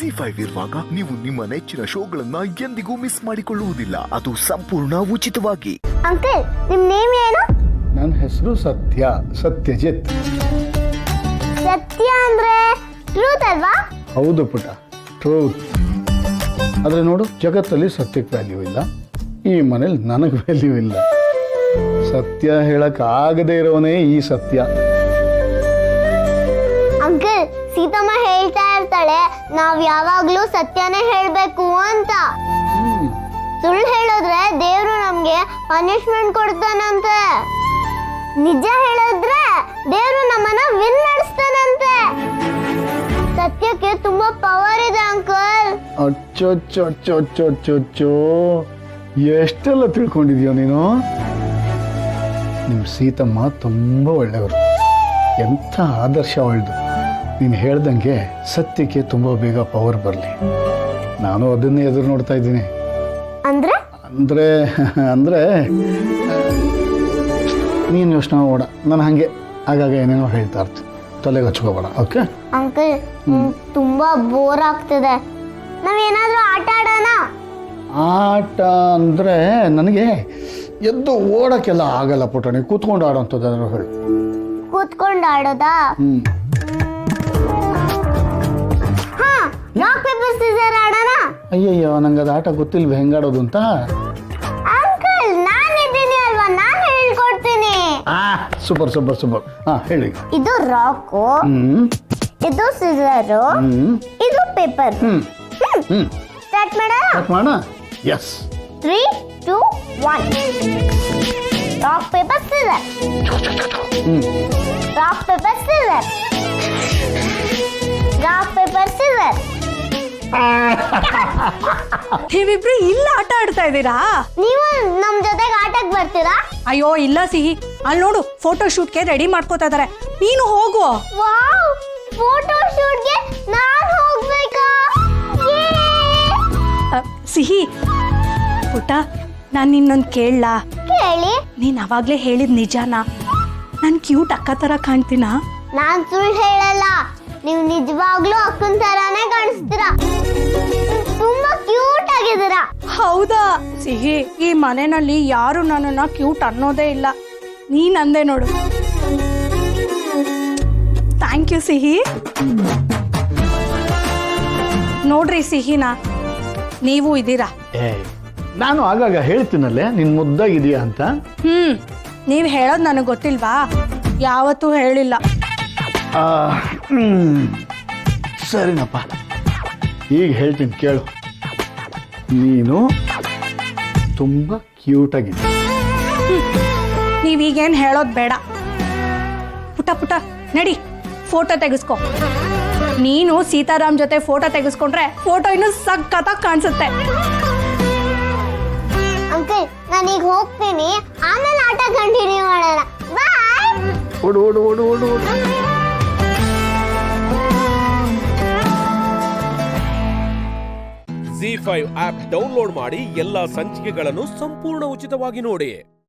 ZEE5 ಇರುವಾಗ ನೀವು ನಿಮ್ಮ ನೆಚ್ಚಿನ ಶೋಗಳನ್ನ ಎಂದಿಗೂ ಮಿಸ್ ಮಾಡಿಕೊಳ್ಳುವುದಿಲ್ಲ. ಅದು ಸಂಪೂರ್ಣ ಉಚಿತವಾಗಿ. ಅಂಕಲ್, ನಿಮ್ ನೇಮ್ ಏನು? ನನ್ನ ಹೆಸರು ಸತ್ಯಜಿತ್. ಸತ್ಯ ಅಂದ್ರೆ ಟ್ರೂತ್ ಅಲ್ವಾ? ಹೌದು ಪುಟ, ಟ್ರೂತ್. ಆದರೆ ನೋಡು, ಜಗತ್ತಲ್ಲಿ ಸತ್ಯಕ್ಕೆ ವ್ಯಾಲ್ಯೂ ಇಲ್ಲ, ಈ ಮನೇಲಿ ನನಗೆ ವ್ಯಾಲ್ಯೂ ಇಲ್ಲ. ಸತ್ಯ ಹೇಳಕ್ಕಾಗದೇ ಇರೋನೇ ಈ ಸತ್ಯ. ಅಂಕಲ್, ಸೀತಮ್ಮ ಹೇಳ್ತಾ ಇರ್ತಾಳೆ ನಾವ್ ಯಾವಾಗ್ಲೂ ಸತ್ಯನೇ ಹೇಳ್ಬೇಕು ಅಂತ. ಸುಳ್ಳು ಹೇಳಿದ್ರೆ ದೇವ್ರು ನಮ್ಗೆ ಪನಿಷ್ಮೆಂಟ್ ಕೊಡ್ತಾನಂತೆ. ನಿಜ ಹೇಳಿದ್ರೆ ದೇವ್ರು ನಮ್ಮನ್ನ ವಿನ್ ಮಾಡಿಸ್ತಾನಂತೆ. ಸತ್ಯಕ್ಕೆ ತುಂಬಾ ಪವರ್ ಇದೆ ಅಂಕಲ್. ಅಚ್ಚೊಚ್ಚೊಚ್ಚೊಚ್ಚೊಚ್ಚೊಚ್ಚೋ, ಎಷ್ಟೆಲ್ಲ ತಿಳ್ಕೊಂಡಿದ್ಯೋ ನೀನು. ನಿಮ್ಮ ಸೀತಮ್ಮ ತುಂಬ ಒಳ್ಳೆಯವರು, ಎಂಥ ಆದರ್ಶ ಒಳ್ದು. ನೀನು ಹೇಳ್ದಂಗೆ ಸತ್ಯಕ್ಕೆ ತುಂಬ ಬೇಗ ಪವರ್ ಬರಲಿ. ನಾನು ಅದನ್ನೇ ಎದುರು ನೋಡ್ತಾ ಇದ್ದೀನಿ. ಅಂದ್ರೆ ಅಂದರೆ ಅಂದರೆ ನೀನು ಯೋಚನೆ ಮಾಡ, ನಾನು ಹಾಗೆ ಆಗಾಗ ಏನೇನೋ ಹೇಳ್ತಾ ಇರ್ತೀನಿ, ತಲೆಗೆ ಹಚ್ಕೋಬೇಡ. ಓಕೆ ಅಂಕಲ್, ತುಂಬಾ ಬೋರ್ ಆಗ್ತಿದೆ, ನಾವೇನಾದ್ರೂ ಆಟ ಆಡೋಣ? ಆಟ ಅಂದರೆ ನನಗೆ ಎದ್ದು ಓಡೋಕ್ಕೆಲ್ಲ ಆಗಲ್ಲ ಪುಟಣಿ, ಕೂತ್ಕೊಂಡು ಆಡೋಂಥದ್ದು ಹೇಳು. ಕೂತ್ಕೊಂಡು ಆಡೋದಾ? ಹಾ, ರಾಕ್ ಪೇಪರ್ ಸೀಸರ್ ಆಡೋಣ? ಅಯ್ಯಯ್ಯೋ, ನಂಗೆ ಅದು ಆಟ ಗೊತ್ತಿಲ್ವ ಹೆಂಗಾಡೋದು ಅಂತ. ಅಂಕಲ್, ನಾನಿದ್ದೀನಿ ಅಲ್ವಾ, ನಾನು ಹೇಳ್ಕೊಡ್ತೀನಿ. Super super super. ಹೇಳಿ. ಇದು ರಾಕು, ಇದು ಸಿಸರು, ಇದು ಪೇಪರ್. ಸ್ಟಾರ್ಟ್ ಮಾಡೋಣ? Yes. 3, 2, 1. Rock paper scissor. Rock paper scissor. Rock paper scissor. ನೀವಿಬ್ರು ಇಲ್ಲ ಆಟ ಆಡ್ತಾ ಇದ್ದೀರಾ? ನೀವು ನಮ್ ಜೊತೆಗೆ ಆಟಕ್ಕೆ ಬರ್ತೀರಾ? ಅಯ್ಯೋ ಇಲ್ಲ ಸಿಹಿ, ಅಲ್ಲಿ ನೋಡು ಫೋಟೋ ಶೂಟ್ಗೆ ರೆಡಿ ಮಾಡ್ಕೋತಾ ಇದಾರೆ, ನೀನು ಹೋಗು. ವಾವ್, ಫೋಟೋ ಶೂಟ್ಗೆ ನಾನು ಹೋಗ್ಬೇಕಾ? ಸಿಹಿ ಪುಟ್ಟ, ನಾನು ನಿನ್ನೊಂದು ಕೇಳಲಾ? ಕೇಳಿ. ನೀನ್ ಅವಾಗ್ಲೇ ಹೇಳಿದ್ ನಿಜಾನಾ? ನಾನು ಕ್ಯೂಟ್ ಅಕ್ಕ ತರ ಕಾಣ್ತೀನಾ? ನಾನ್ ಸುಳ್ಳು ಹೇಳಲ್ಲ, ನೀವು ನಿಜವಾಗ್ಲೂ ಅಕ್ಕನ ತರಾನೇ ಕಾಣಿಸ್ತೀರಾ. ತುಂಬಾ ಕ್ಯೂಟ್ ಆಗಿದ್ದೀರಾ. ಹೌದಾ ಸಿಹಿ? ಈ ಮನೆಯಲ್ಲಿ ಯಾರು ನನ್ನನ್ನ ಕ್ಯೂಟ್ ಅನ್ನೋದೇ ಇಲ್ಲ, ನೀನ್ ಅಂದೆ ನೋಡು. ಥ್ಯಾಂಕ್ ಯು ಸಿಹಿ. ನೋಡ್ರಿ ಸಿಹಿನ, ನೀವು ಇದ್ದೀರಾ. ನಾನು ಆಗಾಗ ಹೇಳ್ತೀನಲ್ಲೇ ನಿನ್ ಮುದ್ದಾಗಿದೆಯಾ ಅಂತ. ನೀವು ಹೇಳೋದು ನನಗೆ ಗೊತ್ತಿಲ್ವಾ? ಯಾವತ್ತೂ ಹೇಳಿಲ್ಲ. ಸರಿನಪ್ಪ, ಈಗ ಹೇಳ್ತೀನಿ ಕೇಳು. ನೀನು ತುಂಬ ಕ್ಯೂಟಾಗಿದೆ. ನೀವೀಗೇನು ಹೇಳೋದು ಬೇಡ. ಪುಟ ಪುಟ ನಡಿ, ಫೋಟೋ ತೆಗೆಸ್ಕೊ. ನೀನು ಸೀತಾರಾಮ್ ಜೊತೆ ಫೋಟೋ ತೆಗೆಸ್ಕೊಂಡ್ರೆ ಫೋಟೋ ಇನ್ನೂ ಸಖತ್ತಾಗಿ ಕಾಣಿಸುತ್ತೆ. ಅಂಕಲ್, ನಾನೀಗ ಹೋಗ್ತೀನಿ, ಆಮೇಲೆ ಆಟ ಕಂಟಿನ್ಯೂ ಮಾಡೋಣ. ಬಾಯ್. ಓಡು ಓಡು ಓಡು ಓಡು ಓಡು. ZEE5 ಆಪ್ ಡೌನ್ಲೋಡ್ ಮಾಡಿ ಎಲ್ಲಾ ಸಂಚಿಕೆಗಳನ್ನು ಸಂಪೂರ್ಣ ಉಚಿತವಾಗಿ ನೋಡಿ.